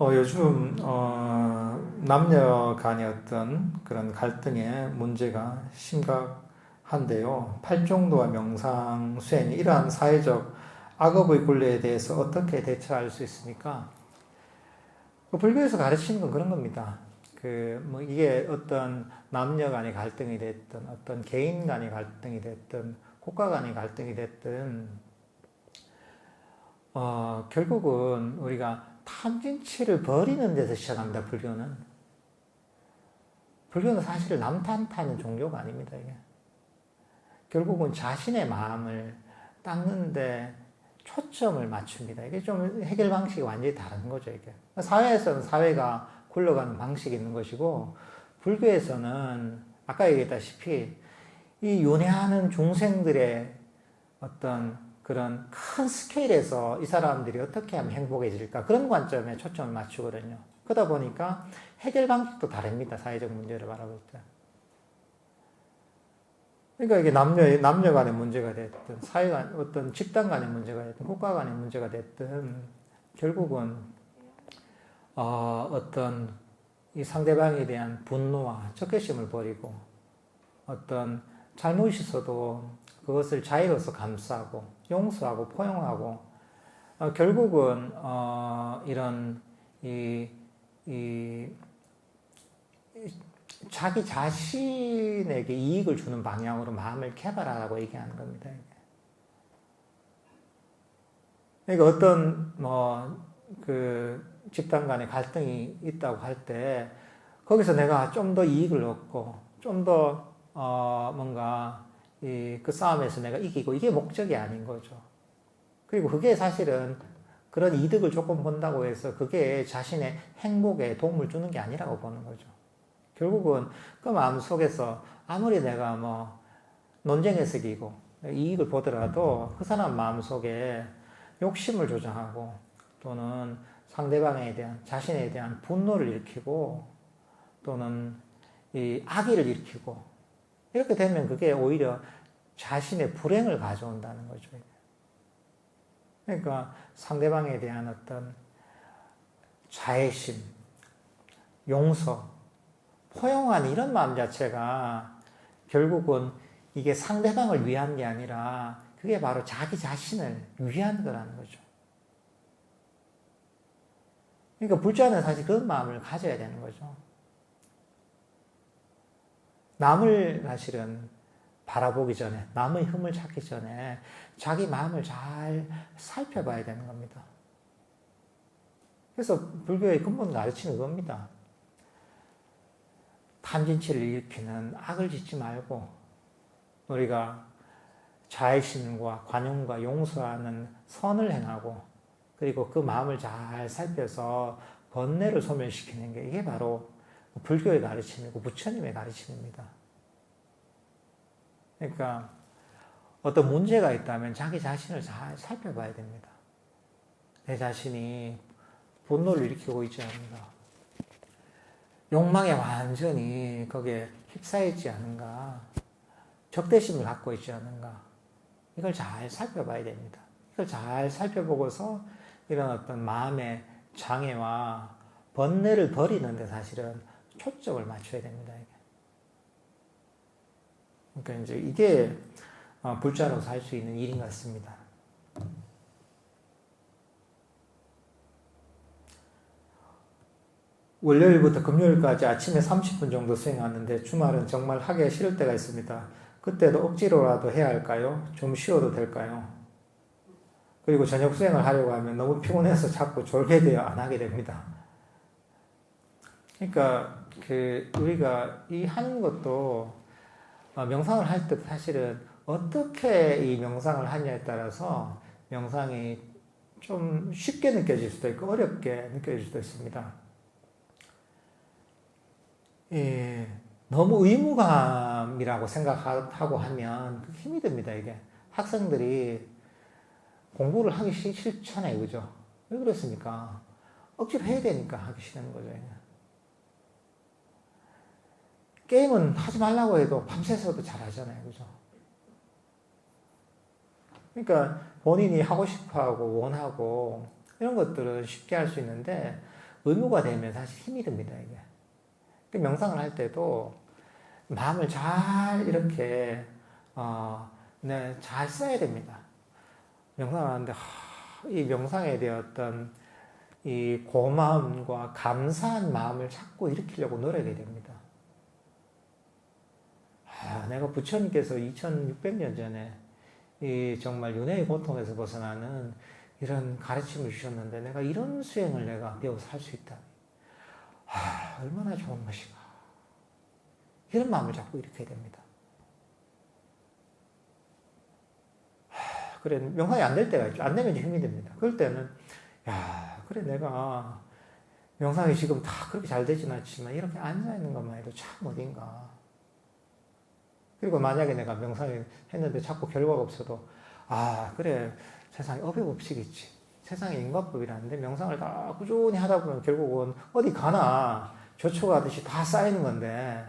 요즘 남녀 간의 어떤 그런 갈등의 문제가 심각한데요. 팔종도와 명상 수행이 이러한 사회적 악업의 굴레에 대해서 어떻게 대처할 수 있습니까? 불교에서 가르치는 건 그런 겁니다. 뭐 이게 어떤 남녀 간의 갈등이 됐든 어떤 개인 간의 갈등이 됐든 국가 간의 갈등이 됐든 결국은 우리가 탐진치를 버리는 데서 시작합니다. 불교는 사실 남 탓하는 종교가 아닙니다. 이게 결국은 자신의 마음을 닦는데 초점을 맞춥니다. 이게 좀 해결 방식이 완전히 다른 거죠. 이게 사회에서는 사회가 굴러가는 방식이 있는 것이고, 불교에서는 아까 얘기했다시피 이 윤회하는 중생들의 어떤 그런 큰 스케일에서 이 사람들이 어떻게 하면 행복해질까, 그런 관점에 초점을 맞추거든요. 그러다 보니까 해결 방식도 다릅니다. 사회적 문제를 바라볼 때. 그러니까 이게 남녀 간의 문제가 됐든 사회 간 어떤 집단 간의 문제가 됐든 국가 간의 문제가 됐든 결국은 어떤 이 상대방에 대한 분노와 적개심을 버리고, 어떤 잘못이 있어도 그것을 자애로서 감싸고 용서하고 포용하고, 결국은 이런 이 자기 자신에게 이익을 주는 방향으로 마음을 개발하라고 얘기하는 겁니다. 그러니까 어떤 그 집단 간의 갈등이 있다고 할 때 거기서 내가 좀 더 이익을 얻고 좀 더 뭔가 그 싸움에서 내가 이기고, 이게 목적이 아닌 거죠. 그리고 그게 사실은 그런 이득을 조금 본다고 해서 그게 자신의 행복에 도움을 주는 게 아니라고 보는 거죠. 결국은 그 마음 속에서 아무리 내가 논쟁에서 이기고 이익을 보더라도 그 사람 마음 속에 욕심을 조장하고 또는 상대방에 대한, 자신에 대한 분노를 일으키고 또는 이 악의를 일으키고, 이렇게 되면 그게 오히려 자신의 불행을 가져온다는 거죠. 그러니까 상대방에 대한 어떤 자애심, 용서, 포용하는 이런 마음 자체가 결국은 이게 상대방을 위한 게 아니라 그게 바로 자기 자신을 위한 거라는 거죠. 그러니까 불자는 사실 그런 마음을 가져야 되는 거죠. 남을 사실은 바라보기 전에, 남의 흠을 찾기 전에 자기 마음을 잘 살펴봐야 되는 겁니다. 그래서 불교의 근본 가르치는 겁니다. 탐진치를 일으키는 악을 짓지 말고 우리가 자애심과 관용과 용서하는 선을 행하고, 그리고 그 마음을 잘 살펴서 번뇌를 소멸시키는 게, 이게 바로 불교의 가르침이고 부처님의 가르침입니다. 그러니까 어떤 문제가 있다면 자기 자신을 잘 살펴봐야 됩니다. 내 자신이 분노를 일으키고 있지 않은가, 욕망에 완전히 거기에 휩싸이지 않은가, 적대심을 갖고 있지 않은가, 이걸 잘 살펴봐야 됩니다. 이걸 잘 살펴보고서 이런 어떤 마음의 장애와 번뇌를 버리는데 사실은 초점을 맞춰야 됩니다. 그러니까 이제 이게 불자로서 할 수 있는 일인 것 같습니다. 월요일부터 금요일까지 아침에 30분 정도 수행하는데 주말은 정말 하기가 싫을 때가 있습니다. 그때도 억지로라도 해야 할까요? 좀 쉬어도 될까요? 그리고 저녁 수행을 하려고 하면 너무 피곤해서 자꾸 졸게 되어 안 하게 됩니다. 그러니까 우리가 이 하는 것도 명상을 할 때 사실은 어떻게 이 명상을 하냐에 따라서 명상이 좀 쉽게 느껴질 수도 있고 어렵게 느껴질 수도 있습니다. 너무 의무감이라고 생각하고 하면 힘이 듭니다. 이게 학생들이 공부를 하기 싫잖아요, 그죠? 왜 그렇습니까? 억지로 해야 되니까 하기 싫은 거죠. 게임은 하지 말라고 해도 밤새서도 잘 하잖아요, 그죠? 그러니까 본인이 하고 싶어하고 원하고 이런 것들은 쉽게 할 수 있는데, 의무가 되면 사실 힘이 듭니다, 이게. 명상을 할 때도 마음을 잘 이렇게, 네, 잘 써야 됩니다. 명상을 하는데, 이 명상에 대한 어떤 이 고마움과 감사한 마음을 자꾸 일으키려고 노력해야 됩니다. 내가 부처님께서 2600년 전에 이 정말 윤회의 고통에서 벗어나는 이런 가르침을 주셨는데 내가 이런 수행을 내가 배워서 할 수 있다. 얼마나 좋은 것인가. 이런 마음을 자꾸 일으켜야 됩니다. 그래, 명상이 안 될 때가 있죠. 안 되면 힘이 듭니다. 그럴 때는, 그래, 내가 명상이 지금 다 그렇게 잘 되진 않지만 이렇게 앉아있는 것만 해도 참 어딘가. 그리고 만약에 내가 명상을 했는데 자꾸 결과가 없어도, 그래, 세상에 업의법칙이지. 세상에 인과법이라는데 명상을 다 꾸준히 하다 보면 결국은 어디 가나 조초가듯이 다 쌓이는 건데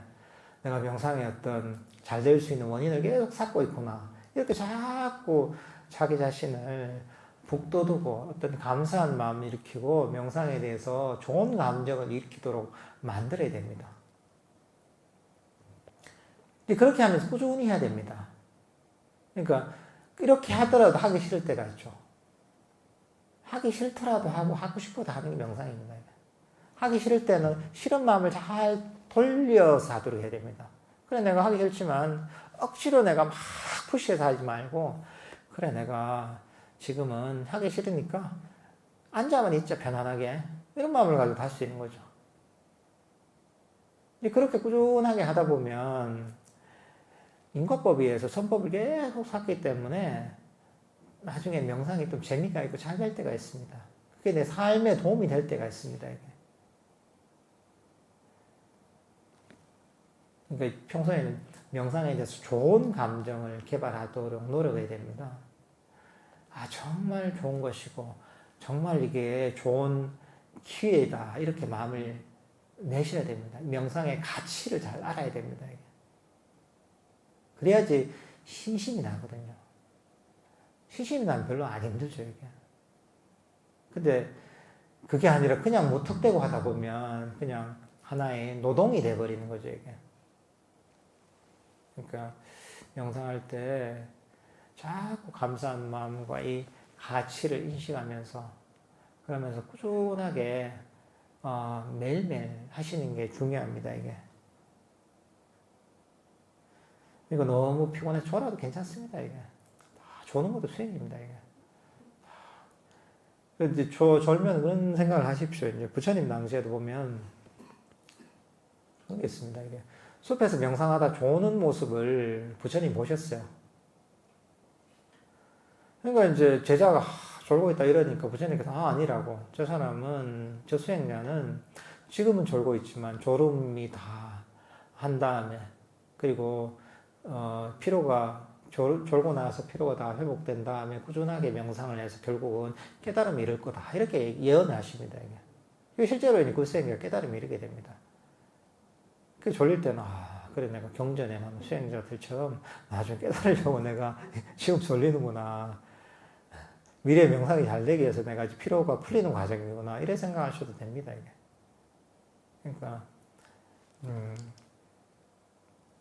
내가 명상의 어떤 잘 될 수 있는 원인을 계속 찾고 있구나. 이렇게 자꾸 자기 자신을 북돋우고 어떤 감사한 마음을 일으키고 명상에 대해서 좋은 감정을 일으키도록 만들어야 됩니다. 그렇게 하면서 꾸준히 해야 됩니다. 그러니까 이렇게 하더라도 하기 싫을 때가 있죠. 하기 싫더라도 하고 싶어도 하는 게 명상입니다. 하기 싫을 때는 싫은 마음을 잘 돌려서 하도록 해야 됩니다. 그래, 내가 하기 싫지만 억지로 내가 막 푸시해서 하지 말고, 그래, 내가 지금은 하기 싫으니까 앉아만 있자, 편안하게. 이런 마음을 가지고 할 수 있는 거죠. 그렇게 꾸준하게 하다 보면 인과법에 의해서 선법을 계속 쌓기 때문에 나중에 명상이 좀 재미가 있고 잘 될 때가 있습니다. 그게 내 삶에 도움이 될 때가 있습니다. 이게. 그러니까 평소에는 명상에 대해서 좋은 감정을 개발하도록 노력해야 됩니다. 정말 좋은 것이고 정말 이게 좋은 기회다 이렇게 마음을 내셔야 됩니다. 명상의 가치를 잘 알아야 됩니다. 이게. 그래야지 신심이 나거든요. 신심이 나면 별로 안 힘들죠, 이게. 근데 그게 아니라 그냥 무턱대고 하다 보면 그냥 하나의 노동이 돼버리는 거죠, 이게. 그러니까 명상할 때 자꾸 감사한 마음과 이 가치를 인식하면서 그러면서 꾸준하게 매일매일 하시는 게 중요합니다, 이게. 이거 너무 피곤해 졸아도 괜찮습니다, 이게. 조는 것도 수행입니다, 이게. 이제 졸면 그런 생각을 하십시오. 이제 부처님 당시에도 보면 그런 게 있습니다, 이게. 숲에서 명상하다 조는 모습을 부처님 보셨어요. 그러니까 이제 제자가 졸고 있다 이러니까 부처님께서 아니라고. 저 사람은, 저 수행자는 지금은 졸고 있지만 졸음이 다 한 다음에 그리고 피로가 졸고 나서 피로가 다 회복된 다음에 꾸준하게 명상을 해서 결국은 깨달음이 이룰 거다. 이렇게 예언하십니다. 이게 실제로 그 수행자가 깨달음이 이르게 됩니다. 그 졸릴 때는 그래 내가 경전에 많은 수행자들처럼 나중에 깨달으려고 내가 지금 졸리는구나. 미래 명상이 잘 되기 위해서 내가 피로가 풀리는 과정이구나. 이래 생각하셔도 됩니다. 이게. 그러니까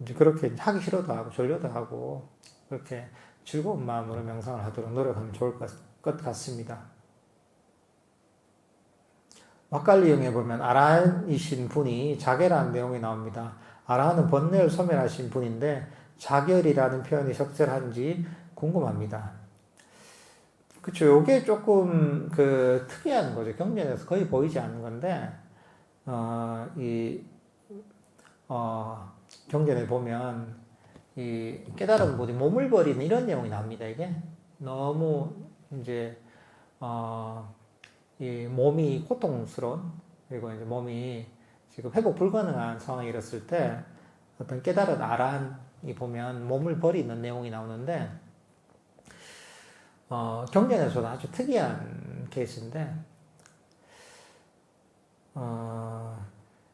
이제 그렇게 하기 싫어도 하고 졸려도 하고 그렇게 즐거운 마음으로 명상을 하도록 노력하면 좋을 것 같습니다. 왁갈리용에 보면 아라한이신 분이 자결한 내용이 나옵니다. 아라한은 번뇌를 소멸하신 분인데 자결이라는 표현이 적절한지 궁금합니다. 그쵸. 요게 조금 특이한 거죠. 경전에서 거의 보이지 않는 건데 경전에 보면 이 깨달은 분이 몸을 버리는 이런 내용이 나옵니다. 이게 너무 이제 이 몸이 고통스러운 그리고 이제 몸이 지금 회복 불가능한 상황에 이르렀을 때 어떤 깨달은 아라한이 보면 몸을 버리는 내용이 나오는데 경전에서는 아주 특이한 케이스인데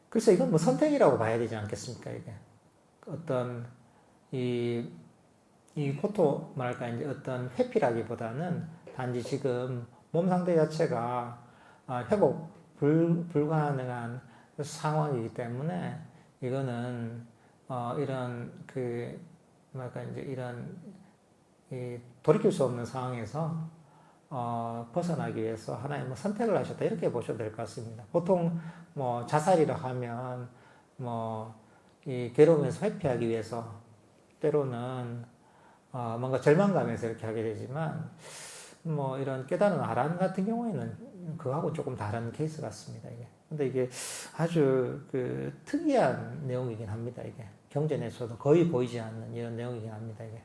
글쎄 이건 뭐 선택이라고 봐야 되지 않겠습니까? 이게 어떤 이 고통 말할까 이제 어떤 회피라기보다는 단지 지금 몸 상태 자체가 회복 불가능한 상황이기 때문에 이거는 이런 그 뭐랄까 이제 이런 이 돌이킬 수 없는 상황에서 벗어나기 위해서 하나의 뭐 선택을 하셨다 이렇게 보셔도 될 것 같습니다. 보통 뭐 자살이라 하면 뭐 이 괴로움에서 회피하기 위해서 때로는 뭔가 절망감에서 이렇게 하게 되지만 뭐 이런 깨달은 아란 같은 경우에는 그거하고 조금 다른 케이스 같습니다. 이게. 근데 이게 아주 그 특이한 내용이긴 합니다. 이게 경전에서도 거의 보이지 않는 이런 내용이긴 합니다. 이게.